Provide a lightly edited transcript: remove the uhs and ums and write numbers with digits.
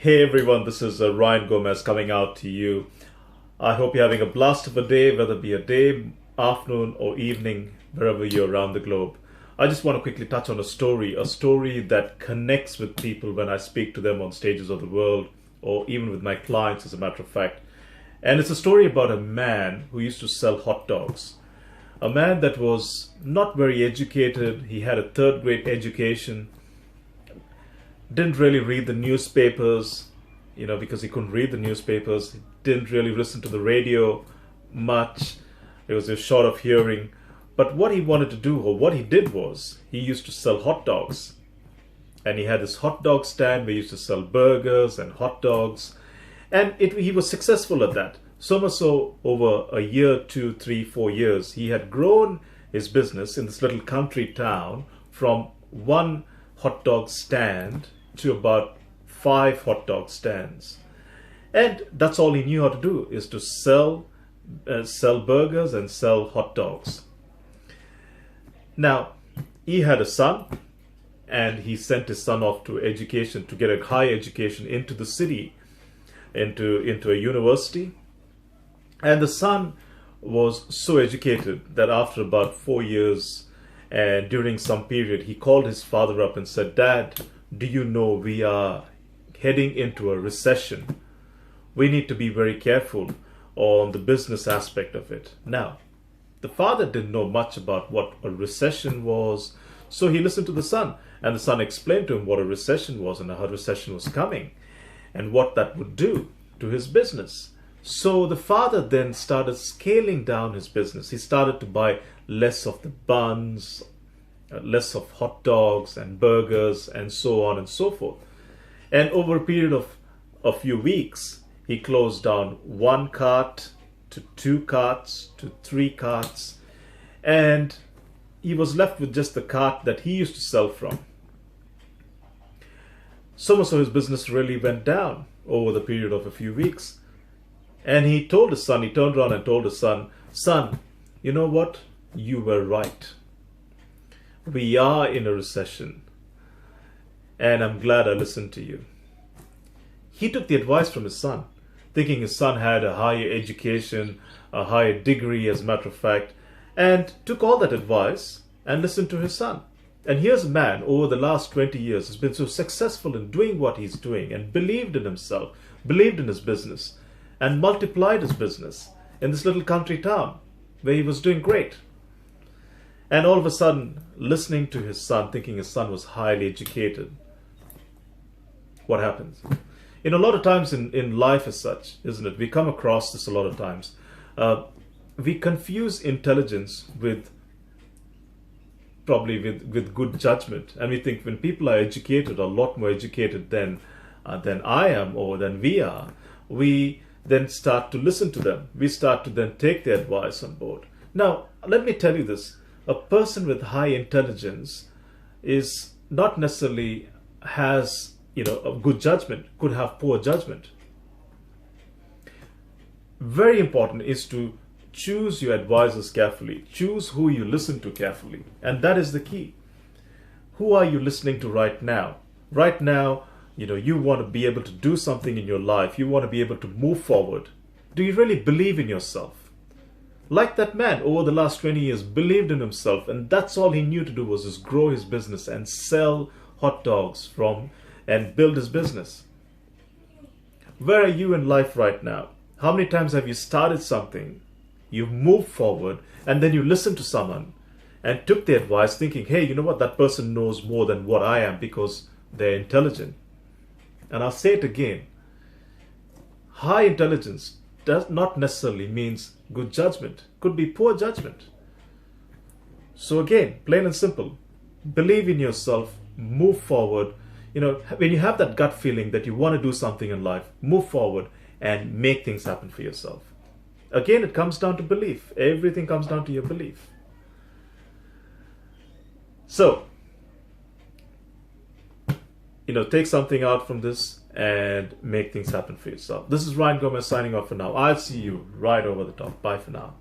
Hey everyone, this is Ryan Gomez coming out to you. I hope you're having a blast of a day, whether it be a day, afternoon, or evening, wherever you're around the globe. I just want to quickly touch on a story that connects with people when I speak to them on stages of the world, or even with my clients, as a matter of fact. And it's a story about a man who used to sell hot dogs. A man that was not very educated, he had a third grade education, didn't really read the newspapers, because he couldn't read the newspapers. He didn't really listen to the radio much. He was just short of hearing. But what he wanted to do, or what he did, was he used to sell hot dogs. And he had this hot dog stand where he used to sell burgers and hot dogs. And he was successful at that. So much so, over a year, 2, 3, 4 years, he had grown his business in this little country town from one hot dog stand to about 5 hot dog stands. And that's all he knew how to do, is to sell burgers and sell hot dogs. Now, he had a son, and he sent his son off to education, to get a high education into the city, into a university. And the son was so educated that after about 4 years, and during some period, he called his father up and said, "Dad, do you know we are heading into a recession? We need to be very careful on the business aspect of it." Now, the father didn't know much about what a recession was, so he listened to the son, and the son explained to him what a recession was and how a recession was coming and what that would do to his business. So the father then started scaling down his business. He started to buy less of the buns, less of hot dogs and burgers, and so on and so forth. And over a period of a few weeks, he closed down 1 cart to 2 carts to 3 carts, and he was left with just the cart that he used to sell from. So much so his business really went down over the period of a few weeks. And he told his son, he turned around and told his son, "Son, you know what? You were right. We are in a recession, and I'm glad I listened to you." He took the advice from his son, thinking his son had a higher education, a higher degree, as a matter of fact, and took all that advice and listened to his son. And here's a man over the last 20 years has been so successful in doing what he's doing, and believed in himself, believed in his business, and multiplied his business in this little country town where he was doing great. And all of a sudden, listening to his son, thinking his son was highly educated, what happens? A lot of times in life as such, isn't it? We come across this a lot of times. We confuse intelligence with good judgment. And we think when people are educated, a lot more educated than I am or than we are, we then start to listen to them. We start to then take their advice on board. Now, let me tell you this. A person with high intelligence is not necessarily has, a good judgment, could have poor judgment. Very important is to choose your advisors carefully. Choose who you listen to carefully. And that is the key. Who are you listening to right now? Right now, you want to be able to do something in your life. You want to be able to move forward. Do you really believe in yourself? Like that man over the last 20 years believed in himself, and that's all he knew to do was just grow his business and sell hot dogs and build his business. Where are you in life right now? How many times have you started something, you've moved forward, and then you listened to someone and took their advice thinking, hey, you know what, that person knows more than what I am because they're intelligent. And I'll say it again. High intelligence does not necessarily means good judgment. Could be poor judgment. So again, plain and simple, believe in yourself, move forward. When you have that gut feeling that you want to do something in life, move forward and make things happen for yourself. Again, it comes down to belief. Everything comes down to your belief. So, take something out from this and make things happen for yourself. This is Ryan Gomez signing off for now. I'll see you right over the top. Bye for now.